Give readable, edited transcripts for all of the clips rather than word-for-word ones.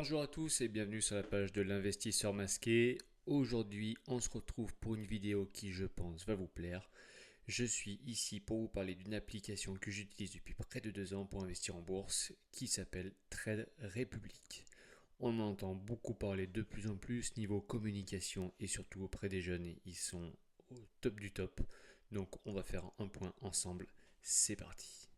Bonjour à tous et bienvenue sur la page de l'investisseur masqué. Aujourd'hui, on se retrouve pour une vidéo qui, je pense, va vous plaire. Je suis ici pour vous parler d'une application que j'utilise depuis près de 2 ans pour investir en bourse qui s'appelle Trade Republic. On en entend beaucoup parler de plus en plus niveau communication et surtout auprès des jeunes. Ils sont au top du top. Donc on va faire un point ensemble. C'est parti.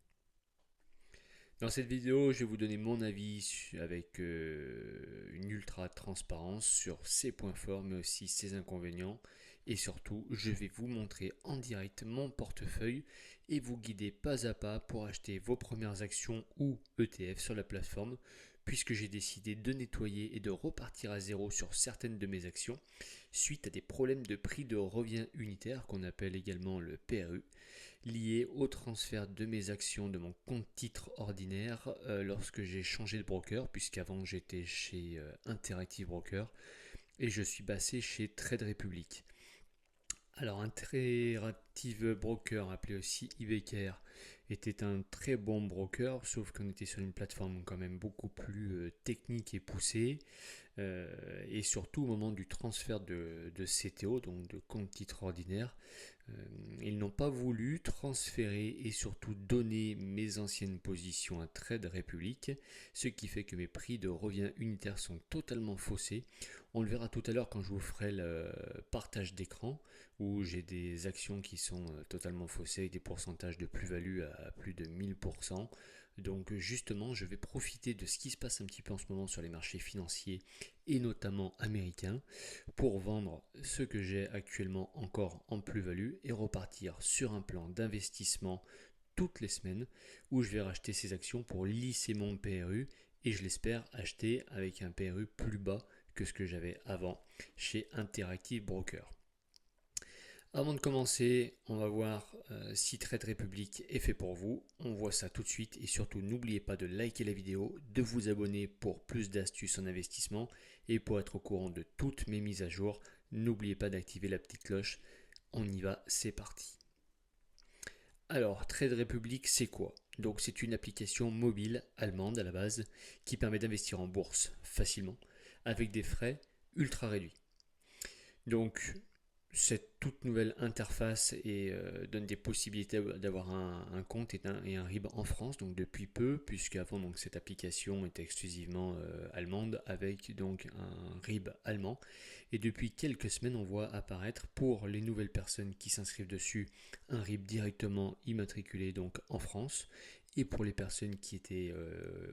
Dans cette vidéo, je vais vous donner mon avis avec une ultra transparence sur ses points forts, mais aussi ses inconvénients. Et surtout, je vais vous montrer en direct mon portefeuille et vous guider pas à pas pour acheter vos premières actions ou ETF sur la plateforme, puisque j'ai décidé de nettoyer et de repartir à zéro sur certaines de mes actions suite à des problèmes de prix de revient unitaire qu'on appelle également le PRU lié au transfert de mes actions de mon compte titre ordinaire lorsque j'ai changé de broker, puisqu'avant j'étais chez Interactive Broker et je suis passé chez Trade Republic. Alors Interactive Broker, appelé aussi IBKR, était un très bon broker, sauf qu'on était sur une plateforme quand même beaucoup plus technique et poussée. Et surtout au moment du transfert de CTO, donc de compte titre ordinaire, ils n'ont pas voulu transférer et surtout donner mes anciennes positions à Trade Republic, ce qui fait que mes prix de revient unitaire sont totalement faussés. On le verra tout à l'heure quand je vous ferai le partage d'écran, où j'ai des actions qui sont totalement faussées, des pourcentages de plus-value à plus de 1000%. Donc justement, je vais profiter de ce qui se passe un petit peu en ce moment sur les marchés financiers et notamment américains pour vendre ce que j'ai actuellement encore en plus-value et repartir sur un plan d'investissement toutes les semaines où je vais racheter ces actions pour lisser mon PRU et je l'espère acheter avec un PRU plus bas que ce que j'avais avant chez Interactive Broker. Avant de commencer, on va voir si Trade Republic est fait pour vous. On voit ça tout de suite et surtout n'oubliez pas de liker la vidéo, de vous abonner pour plus d'astuces en investissement et pour être au courant de toutes mes mises à jour. N'oubliez pas d'activer la petite cloche. On y va, c'est parti. Alors, Trade Republic, c'est quoi? Donc, c'est une application mobile allemande à la base qui permet d'investir en bourse facilement avec des frais ultra réduits. Donc, cette toute nouvelle interface donne des possibilités d'avoir un compte et un RIB en France, donc depuis peu, puisqu'avant donc cette application était exclusivement allemande avec donc un RIB allemand. Et depuis quelques semaines, on voit apparaître pour les nouvelles personnes qui s'inscrivent dessus un RIB directement immatriculé donc en France. Et pour les personnes qui étaient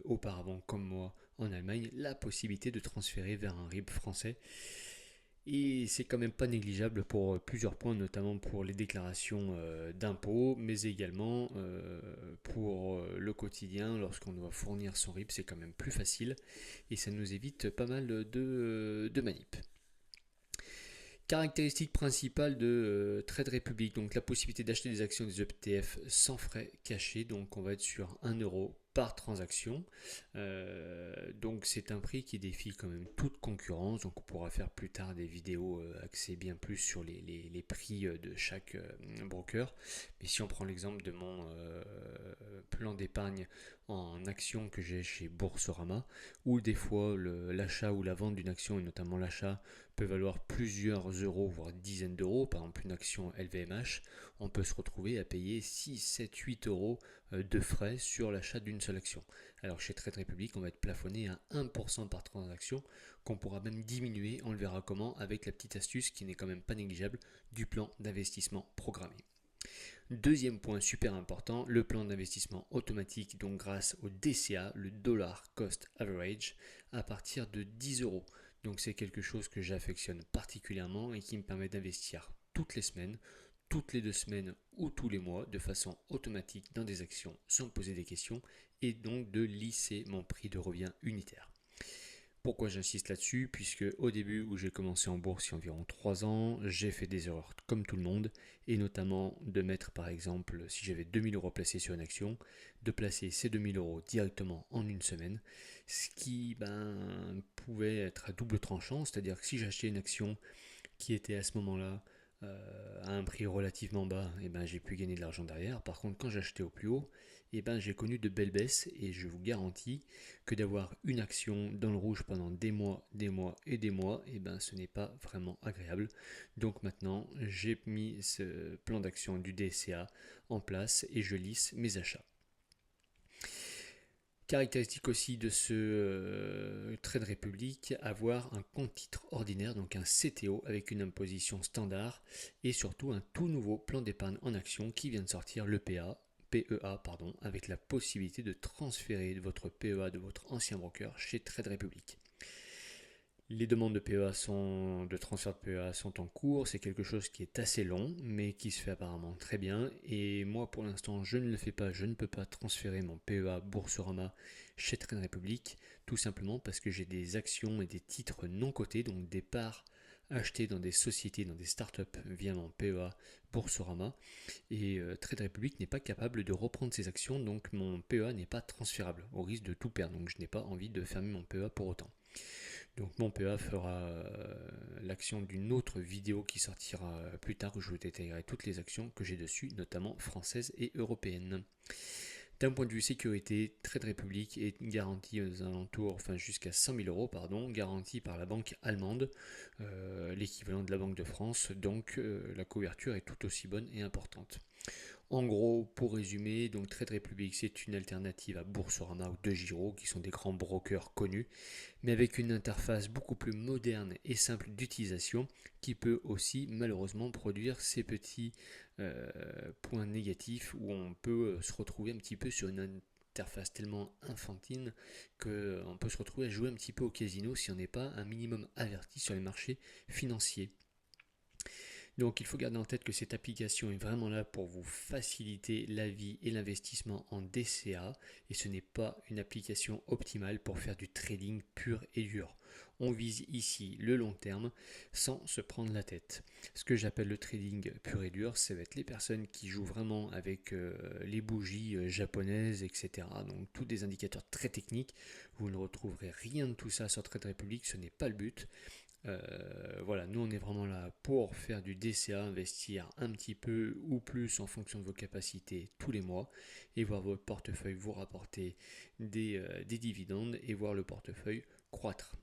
auparavant comme moi en Allemagne, la possibilité de transférer vers un RIB français. Et c'est quand même pas négligeable pour plusieurs points, notamment pour les déclarations d'impôts, mais également pour le quotidien. Lorsqu'on doit fournir son RIB, c'est quand même plus facile et ça nous évite pas mal de manip. Caractéristique principale de Trade Republic, donc la possibilité d'acheter des actions des ETF sans frais cachés, donc on va être sur 1 € par transaction. Donc c'est un prix qui défie quand même toute concurrence, donc on pourra faire plus tard des vidéos axées bien plus sur les prix de chaque broker. Mais si on prend l'exemple de mon plan d'épargne en actions que j'ai chez Boursorama, où des fois l'achat ou la vente d'une action, et notamment l'achat, peut valoir plusieurs euros, voire dizaines d'euros. Par exemple, une action LVMH, on peut se retrouver à payer 6, 7, 8 euros de frais sur l'achat d'une seule action. Alors chez Trade Republic, on va être plafonné à 1% par transaction, qu'on pourra même diminuer, on le verra comment, avec la petite astuce qui n'est quand même pas négligeable du plan d'investissement programmé. Deuxième point super important, le plan d'investissement automatique, donc grâce au DCA, le Dollar Cost Average, à partir de 10 euros. Donc c'est quelque chose que j'affectionne particulièrement et qui me permet d'investir toutes les semaines, toutes les 2 semaines ou tous les mois de façon automatique dans des actions sans me poser des questions et donc de lisser mon prix de revient unitaire. Pourquoi j'insiste là-dessus? Puisque au début où j'ai commencé en bourse il y a environ 3 ans, j'ai fait des erreurs comme tout le monde, et notamment de mettre par exemple, si j'avais 2000 euros placés sur une action, de placer ces 2000 euros directement en une semaine, ce qui pouvait être à double tranchant, c'est-à-dire que si j'achetais une action qui était à ce moment-là à un prix relativement bas, et j'ai pu gagner de l'argent derrière. Par contre, quand j'achetais au plus haut, eh ben, j'ai connu de belles baisses et je vous garantis que d'avoir une action dans le rouge pendant des mois, des mois et des mois, eh ben, ce n'est pas vraiment agréable. Donc maintenant, j'ai mis ce plan d'action du DCA en place et je lisse mes achats. Caractéristique aussi de ce Trade Republic, avoir un compte titre ordinaire, donc un CTO avec une imposition standard et surtout un tout nouveau plan d'épargne en action qui vient de sortir, le PEA, avec la possibilité de transférer votre PEA de votre ancien broker chez Trade Republic. Les demandes de transfert de PEA sont en cours, c'est quelque chose qui est assez long, mais qui se fait apparemment très bien. Et moi, pour l'instant, je ne le fais pas, je ne peux pas transférer mon PEA Boursorama chez Trade Republic, tout simplement parce que j'ai des actions et des titres non cotés, donc des parts achetées dans des sociétés, dans des startups via mon PEA Boursorama. Et Trade Republic n'est pas capable de reprendre ces actions, donc mon PEA n'est pas transférable, au risque de tout perdre. Donc je n'ai pas envie de fermer mon PEA pour autant. Donc mon PA fera l'action d'une autre vidéo qui sortira plus tard où je vous détaillerai toutes les actions que j'ai dessus, notamment françaises et européennes. D'un point de vue sécurité, Trade Republic est garantie aux alentours, enfin jusqu'à 100 000 euros, garantie par la banque allemande, l'équivalent de la Banque de France, donc la couverture est tout aussi bonne et importante. En gros, pour résumer, donc Trade Republic, c'est une alternative à Boursorama ou DEGIRO, qui sont des grands brokers connus, mais avec une interface beaucoup plus moderne et simple d'utilisation, qui peut aussi malheureusement produire ces petits points négatifs où on peut se retrouver un petit peu sur une interface tellement infantile qu'on peut se retrouver à jouer un petit peu au casino si on n'est pas un minimum averti sur les marchés financiers. Donc il faut garder en tête que cette application est vraiment là pour vous faciliter la vie et l'investissement en DCA et ce n'est pas une application optimale pour faire du trading pur et dur. On vise ici le long terme sans se prendre la tête. Ce que j'appelle le trading pur et dur, ça va être les personnes qui jouent vraiment avec les bougies japonaises, etc. Donc tous des indicateurs très techniques. Vous ne retrouverez rien de tout ça sur Trade Republic, ce n'est pas le but. Voilà, nous on est vraiment là pour faire du DCA, investir un petit peu ou plus en fonction de vos capacités tous les mois et voir votre portefeuille vous rapporter des dividendes et voir le portefeuille croître.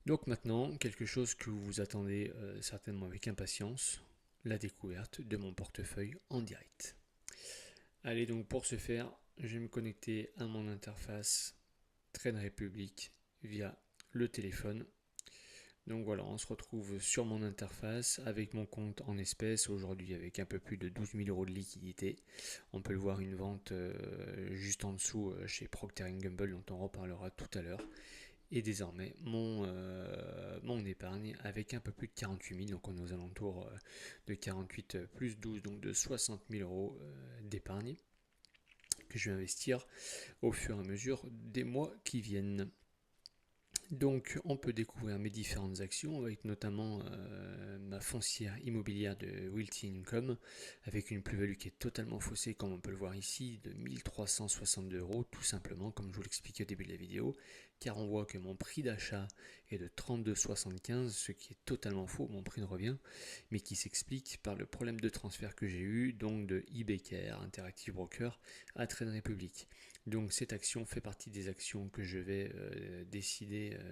Donc maintenant, quelque chose que vous attendez certainement avec impatience, la découverte de mon portefeuille en direct. Allez, donc pour ce faire, je vais me connecter à mon interface Trade Republic via le téléphone. Donc voilà, on se retrouve sur mon interface avec mon compte en espèces aujourd'hui avec un peu plus de 12 000 euros de liquidité. On peut le voir, une vente juste en dessous chez Procter & Gamble dont on reparlera tout à l'heure. Et désormais mon épargne avec un peu plus de 48 000, donc on est aux alentours de 48 plus 12, donc de 60 000 euros d'épargne que je vais investir au fur et à mesure des mois qui viennent. Donc on peut découvrir mes différentes actions avec notamment ma foncière immobilière de Realty Income avec une plus-value qui est totalement faussée comme on peut le voir ici de 1362 euros tout simplement comme je vous l'expliquais au début de la vidéo, car on voit que mon prix d'achat est de 32,75, ce qui est totalement faux, mon prix de revient, mais qui s'explique par le problème de transfert que j'ai eu, donc de eBayCare, Interactive Broker, à Trade Republic. Donc cette action fait partie des actions que je vais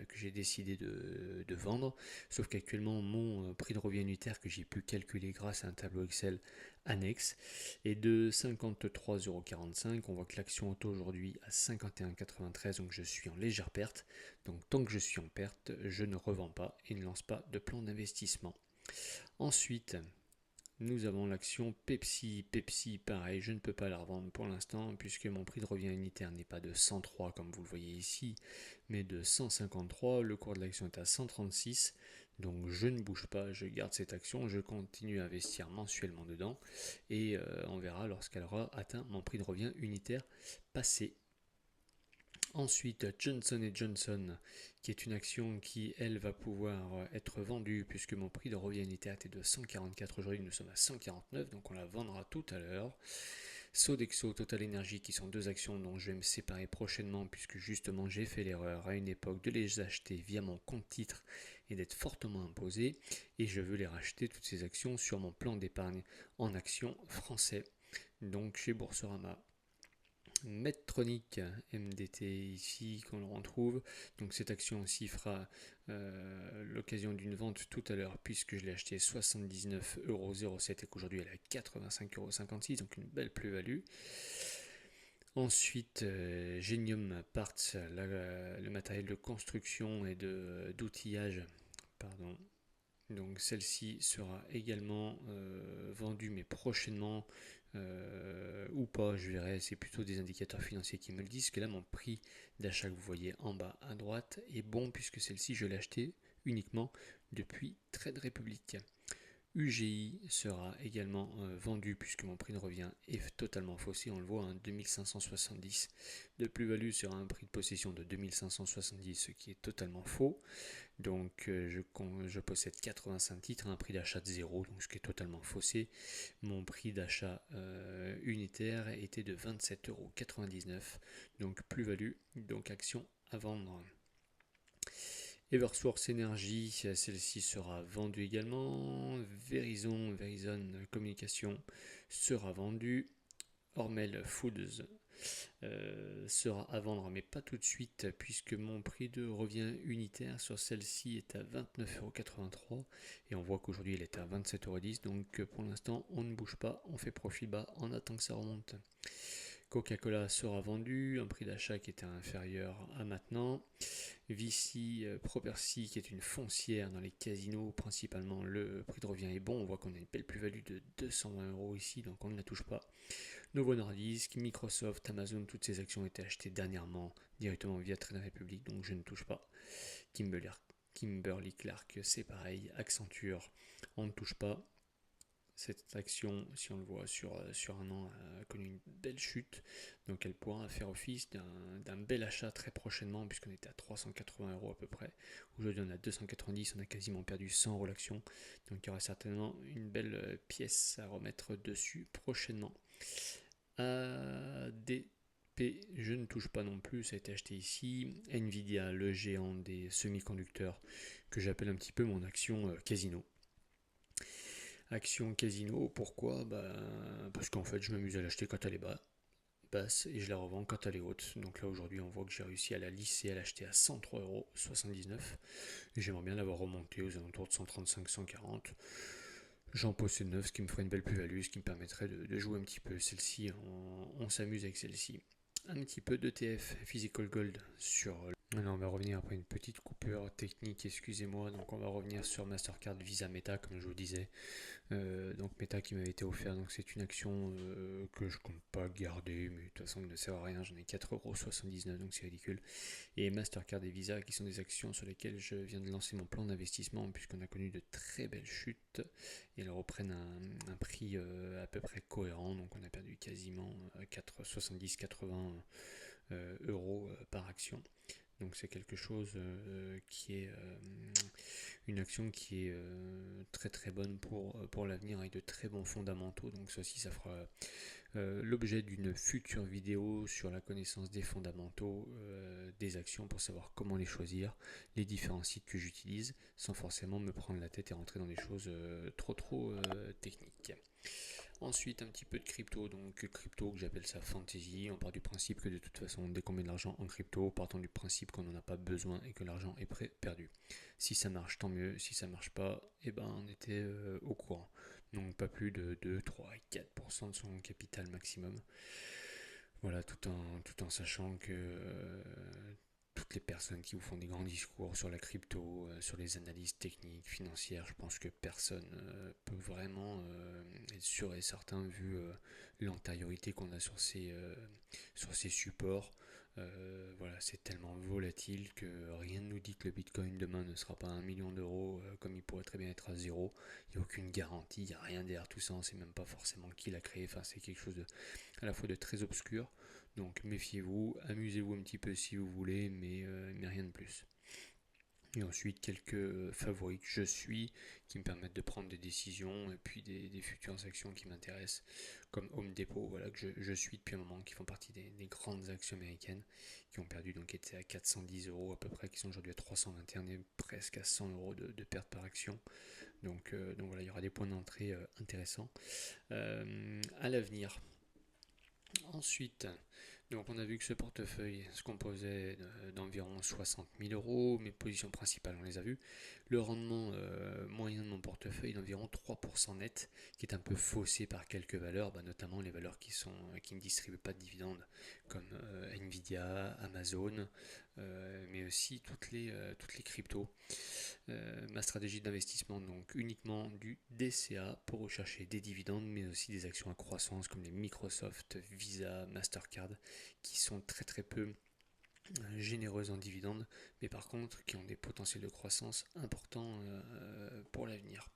que j'ai décidé de vendre, sauf qu'actuellement mon prix de revient unitaire que j'ai pu calculer grâce à un tableau Excel annexe est de 53,45 €. On voit que l'action est aujourd'hui à 51,93, donc je suis en légère perte. Donc tant que je suis en perte, je ne revends pas et ne lance pas de plan d'investissement. Ensuite, nous avons l'action Pepsi. Pepsi, pareil, je ne peux pas la revendre pour l'instant puisque mon prix de revient unitaire n'est pas de 103 comme vous le voyez ici, mais de 153. Le cours de l'action est à 136. Donc je ne bouge pas, je garde cette action, je continue à investir mensuellement dedans et on verra lorsqu'elle aura atteint mon prix de revient unitaire passé. Ensuite, Johnson & Johnson, qui est une action qui, elle, va pouvoir être vendue puisque mon prix de revient unitaire était de 144 aujourd'hui, nous sommes à 149, donc on la vendra tout à l'heure. Sodexo, Total Energy, qui sont deux actions dont je vais me séparer prochainement puisque justement j'ai fait l'erreur à une époque de les acheter via mon compte titre et d'être fortement imposé et je veux les racheter toutes ces actions sur mon plan d'épargne en actions français, donc chez Boursorama. Medtronic, MDT ici qu'on le retrouve. Donc cette action aussi fera l'occasion d'une vente tout à l'heure puisque je l'ai acheté 79,07€ et qu'aujourd'hui elle est à 85,56€, donc une belle plus-value. Ensuite, Genium Parts, le matériel de construction et d'outillage, pardon. Donc celle-ci sera également vendue, mais prochainement ou pas, je verrai. C'est plutôt des indicateurs financiers qui me le disent. Que là, mon prix d'achat que vous voyez en bas à droite est bon puisque celle-ci, je l'ai achetée uniquement depuis Trade Republic. UGI sera également vendu puisque mon prix de revient est totalement faussé, on le voit, 2570 de plus-value sur un prix de possession de 2570, ce qui est totalement faux. Donc je possède 85 titres à un prix d'achat de 0, donc ce qui est totalement faussé. Mon prix d'achat unitaire était de 27,99€, donc plus-value, donc action à vendre. Eversource Energy, celle-ci sera vendue également. Verizon Communication sera vendue. Hormel Foods sera à vendre, mais pas tout de suite, puisque mon prix de revient unitaire sur celle-ci est à 29,83€ et on voit qu'aujourd'hui elle est à 27,10€. Donc pour l'instant, on ne bouge pas, on fait profil bas, on attend que ça remonte. Coca-Cola sera vendu, un prix d'achat qui était inférieur à maintenant. Vici Property, qui est une foncière dans les casinos, principalement le prix de revient est bon. On voit qu'on a une belle plus-value de 220€ ici, donc on ne la touche pas. Novo Nordisk, Microsoft, Amazon, toutes ces actions ont été achetées dernièrement directement via Trade Republic, donc je ne touche pas. Kimberly Clark, c'est pareil. Accenture, on ne touche pas. Cette action, si on le voit sur un an, a connu une belle chute, donc elle pourra faire office d'un bel achat très prochainement, puisqu'on était à 380€ à peu près. Aujourd'hui on est à 290, on a quasiment perdu 100€ l'action, donc il y aura certainement une belle pièce à remettre dessus prochainement. ADP, je ne touche pas non plus, ça a été acheté ici. Nvidia, le géant des semi-conducteurs, que j'appelle un petit peu mon action casino. Action casino, pourquoi? Parce qu'en fait, je m'amuse à l'acheter quand elle est basse et je la revends quand elle est haute. Donc là, aujourd'hui, on voit que j'ai réussi à la lisser, à l'acheter à 103,79€. Et j'aimerais bien l'avoir remontée aux alentours de 135-140. J'en possède 9, ce qui me ferait une belle plus-value, ce qui me permettrait de jouer un petit peu. Celle-ci, on s'amuse avec celle-ci. Un petit peu d'ETF Physical Gold sur. Maintenant, on va revenir après une petite coupure technique, excusez-moi. Donc, on va revenir sur Mastercard Visa Meta, comme je vous disais. Donc Meta qui m'avait été offert, donc c'est une action que je compte pas garder, mais de toute façon elle ne sert à rien, j'en ai 4,79€, donc c'est ridicule. Et Mastercard et Visa qui sont des actions sur lesquelles je viens de lancer mon plan d'investissement puisqu'on a connu de très belles chutes et elles reprennent un prix à peu près cohérent, donc on a perdu quasiment 70-80 euros par action. Donc c'est quelque chose qui est une action qui est très très bonne pour l'avenir avec de très bons fondamentaux. Donc ça aussi, ça fera l'objet d'une future vidéo sur la connaissance des fondamentaux des actions pour savoir comment les choisir, les différents sites que j'utilise sans forcément me prendre la tête et rentrer dans des choses trop techniques. Ensuite, un petit peu de crypto, donc crypto que j'appelle ça fantasy. On part du principe que de toute façon, dès qu'on met de l'argent en crypto, partons du principe qu'on n'en a pas besoin et que l'argent est perdu. Si ça marche, tant mieux. Si ça marche pas, eh ben, on était au courant. Donc pas plus de 2, 3 et 4% de son capital maximum. Voilà, tout en sachant que toutes les personnes qui vous font des grands discours sur la crypto, sur les analyses techniques, financières, je pense que personne peut vraiment être sûr et certain vu l'antériorité qu'on a sur ces supports. Voilà, c'est tellement volatile que rien ne nous dit que le Bitcoin demain ne sera pas à 1 million d'euros comme il pourrait très bien être à zéro. Il n'y a aucune garantie, il n'y a rien derrière tout ça, on ne sait même pas forcément qui l'a créé. Enfin, c'est quelque chose à la fois de très obscur. Donc méfiez-vous, amusez-vous un petit peu si vous voulez, mais rien de plus. Et ensuite quelques favoris que je suis qui me permettent de prendre des décisions et puis des futures actions qui m'intéressent comme Home Depot, voilà, que je suis depuis un moment, qui font partie des grandes actions américaines qui ont perdu, donc étaient à 410€ à peu près, qui sont aujourd'hui à 321 et presque à 100€ de perte par action. Donc voilà, il y aura des points d'entrée intéressants à l'avenir. Ensuite, Donc on a vu que ce portefeuille se composait d'environ 60 000 euros, mes positions principales on les a vues. Le rendement moyen de mon portefeuille est d'environ 3% net, qui est un peu faussé par quelques valeurs, notamment les valeurs qui ne distribuent pas de dividendes, comme Nvidia, Amazon, mais aussi toutes les cryptos. Ma stratégie d'investissement, donc uniquement du DCA pour rechercher des dividendes, mais aussi des actions à croissance comme les Microsoft, Visa, Mastercard, qui sont très très peu généreuses en dividendes, mais par contre qui ont des potentiels de croissance importants pour l'avenir.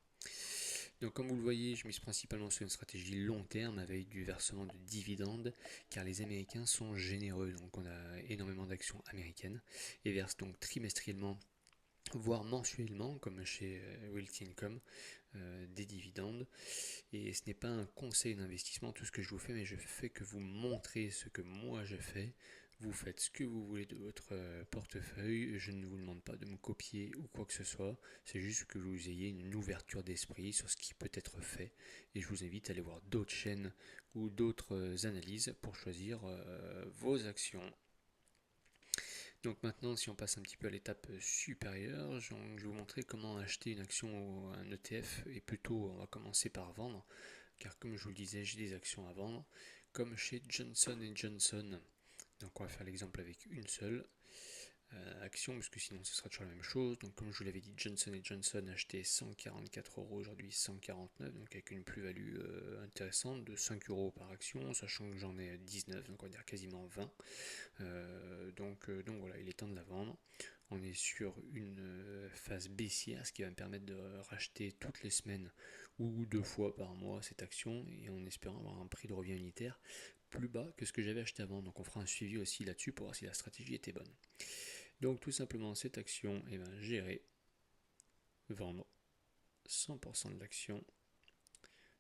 Donc comme vous le voyez, je mise principalement sur une stratégie long terme avec du versement de dividendes, car les Américains sont généreux, donc on a énormément d'actions américaines, et versent donc trimestriellement voire mensuellement, comme chez Wealthy Income, des dividendes. Et ce n'est pas un conseil d'investissement, tout ce que je vous fais, mais je fais que vous montrer ce que moi je fais. Vous faites ce que vous voulez de votre portefeuille. Je ne vous demande pas de me copier ou quoi que ce soit. C'est juste que vous ayez une ouverture d'esprit sur ce qui peut être fait. Et je vous invite à aller voir d'autres chaînes ou d'autres analyses pour choisir vos actions. Donc maintenant, si on passe un petit peu à l'étape supérieure, je vais vous montrer comment acheter une action ou un ETF, et plutôt on va commencer par vendre, car comme je vous le disais, j'ai des actions à vendre, comme chez Johnson Johnson. Donc on va faire l'exemple avec une seule action, parce que sinon ce sera toujours la même chose. Donc comme je vous l'avais dit, Johnson Johnson acheté 144 euros, aujourd'hui 149, donc avec une plus-value intéressante de 5 euros par action, sachant que j'en ai 19, donc on va dire quasiment 20. Donc voilà, il est temps de la vendre. On est sur une phase baissière, ce qui va me permettre de racheter toutes les semaines ou 2 fois par mois cette action, et en espérant avoir un prix de revient unitaire plus bas que ce que j'avais acheté avant. Donc on fera un suivi aussi là-dessus pour voir si la stratégie était bonne. Donc tout simplement cette action, gérer, vendre 100% de l'action.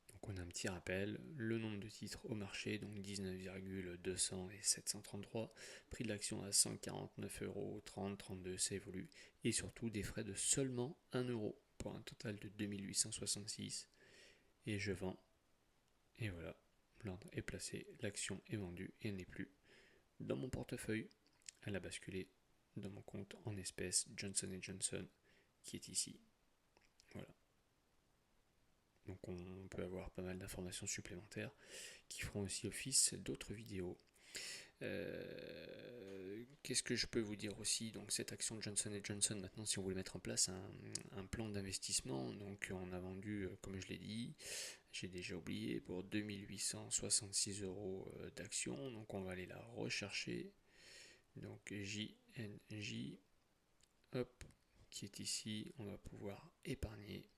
Donc on a un petit rappel, le nombre de titres au marché, donc 19,200 et 733, prix de l'action à 149 euros, 30, 32, ça évolue, et surtout des frais de seulement 1 euro pour un total de 2866, et je vends, et voilà, l'ordre est placé, l'action est vendue et elle n'est plus dans mon portefeuille, elle a basculé dans mon compte en espèces Johnson Johnson qui est ici. Voilà. Donc on peut avoir pas mal d'informations supplémentaires qui feront aussi office d'autres vidéos. Qu'est-ce que je peux vous dire aussi? Donc cette action de Johnson Johnson, maintenant si on voulait mettre en place un plan d'investissement, donc on a vendu, comme je l'ai dit, j'ai déjà oublié, pour 2866 euros d'action, donc on va aller la rechercher. Donc JNJ, hop, qui est ici, on va pouvoir épargner.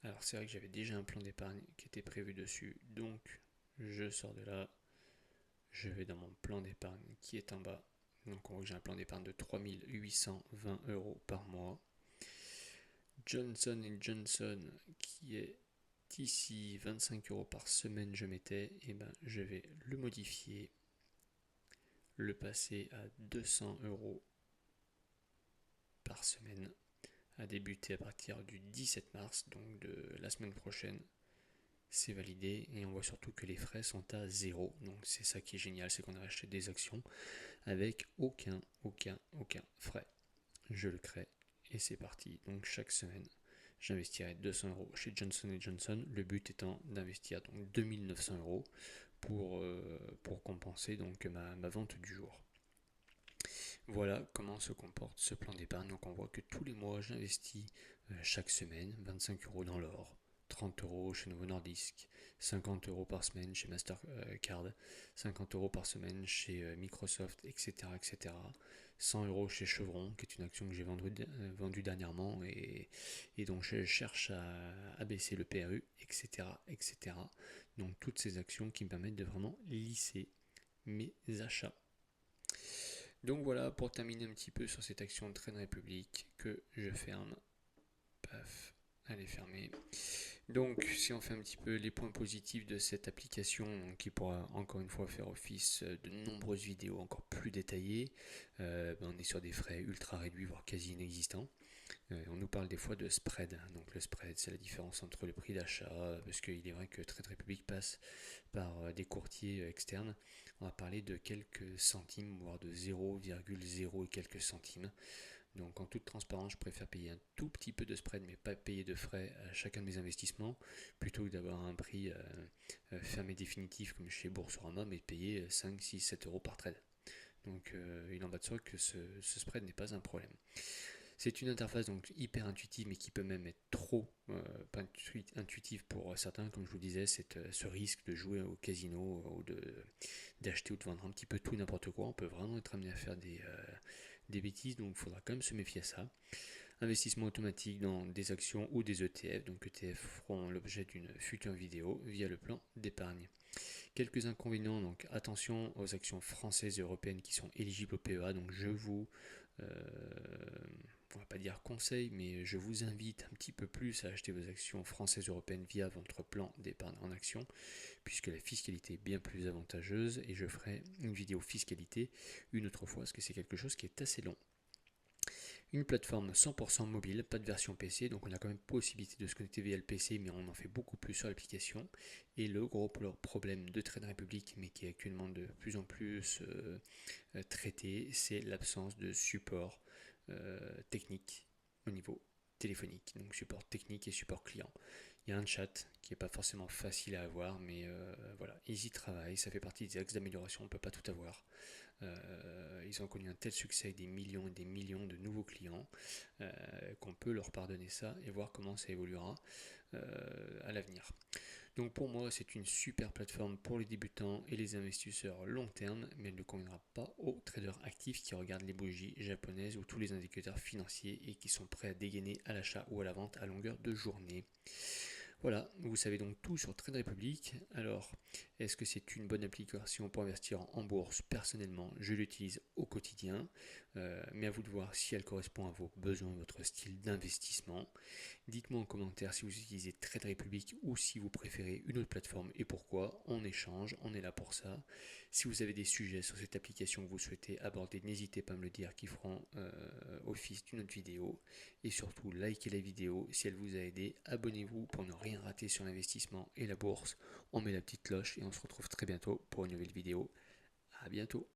Alors c'est vrai que j'avais déjà un plan d'épargne qui était prévu dessus, donc je sors de là, je vais dans mon plan d'épargne qui est en bas. Donc on voit que j'ai un plan d'épargne de 3820 euros par mois. Johnson Johnson qui est ici 25 euros par semaine je mettais, et je vais le modifier, le passer à 200 euros par semaine, à débuter à partir du 17 mars, donc de la semaine prochaine. C'est validé et on voit surtout que les frais sont à 0. Donc c'est ça qui est génial, c'est qu'on a acheté des actions avec aucun frais. Je le crée et c'est parti. Donc chaque semaine, j'investirai 200 euros chez Johnson Johnson. Le but étant d'investir donc 2900 euros pour compenser donc ma vente du jour. Voilà comment se comporte ce plan d'épargne. Donc on voit que tous les mois, j'investis chaque semaine 25 euros dans l'or, 30 euros chez Novo Nordisk, 50 euros par semaine chez Mastercard, 50 euros par semaine chez Microsoft, etc., etc. 100 euros chez Chevron, qui est une action que j'ai vendue dernièrement et donc je cherche à baisser le PRU, etc., etc. Donc toutes ces actions qui me permettent de vraiment lisser mes achats. Donc voilà, pour terminer un petit peu sur cette action de Trade Republic que je ferme. Paf, elle est fermée. Donc si on fait un petit peu les points positifs de cette application, donc, qui pourra encore une fois faire office de nombreuses vidéos encore plus détaillées, on est sur des frais ultra réduits, voire quasi inexistants. On nous parle des fois de spread. Donc le spread, c'est la différence entre le prix d'achat, parce qu'il est vrai que Trade Republic passe par des courtiers externes. On va parler de quelques centimes, voire de 0,0 et quelques centimes. Donc en toute transparence, je préfère payer un tout petit peu de spread, mais pas payer de frais à chacun de mes investissements, plutôt que d'avoir un prix ferme et définitif comme chez Boursorama, mais de payer 5, 6, 7 euros par trade. Donc il en va de soi que ce spread n'est pas un problème. C'est une interface donc hyper intuitive, mais qui peut même être trop pas intuitive pour certains. Comme je vous disais, c'est ce risque de jouer au casino ou d'acheter ou de vendre un petit peu tout et n'importe quoi. On peut vraiment être amené à faire des bêtises, donc il faudra quand même se méfier à ça. Investissement automatique dans des actions ou des ETF, donc ETF feront l'objet d'une future vidéo via le plan d'épargne. Quelques inconvénients, donc attention aux actions françaises et européennes qui sont éligibles au PEA, donc je vous, on va pas dire conseil, mais je vous invite un petit peu plus à acheter vos actions françaises et européennes via votre plan d'épargne en action, puisque la fiscalité est bien plus avantageuse, et je ferai une vidéo fiscalité une autre fois, parce que c'est quelque chose qui est assez long. Une plateforme 100% mobile, pas de version PC, donc on a quand même possibilité de se connecter via le PC, mais on en fait beaucoup plus sur l'application. Et le gros problème de Trade Republic, mais qui est actuellement de plus en plus traité, c'est l'absence de support technique au niveau téléphonique, donc support technique et support client. Il y a un chat qui n'est pas forcément facile à avoir, mais voilà, ils y travaillent, ça fait partie des axes d'amélioration, on ne peut pas tout avoir. Ils ont connu un tel succès avec des millions et des millions de nouveaux clients qu'on peut leur pardonner ça et voir comment ça évoluera à l'avenir. Donc pour moi, c'est une super plateforme pour les débutants et les investisseurs long terme, mais elle ne conviendra pas aux traders actifs qui regardent les bougies japonaises ou tous les indicateurs financiers et qui sont prêts à dégainer à l'achat ou à la vente à longueur de journée. Voilà, vous savez donc tout sur Trade Republic. Alors, est-ce que c'est une bonne application pour investir en bourse? Personnellement, je l'utilise au quotidien, mais à vous de voir si elle correspond à vos besoins, votre style d'investissement. Dites-moi en commentaire si vous utilisez Trade Republic ou si vous préférez une autre plateforme et pourquoi. On échange, on est là pour ça. Si vous avez des sujets sur cette application que vous souhaitez aborder, n'hésitez pas à me le dire, qui feront office d'une autre vidéo. Et surtout, likez la vidéo si elle vous a aidé. Abonnez-vous pour ne rien rater sur l'investissement et la bourse. On met la petite cloche et on se retrouve très bientôt pour une nouvelle vidéo. À bientôt.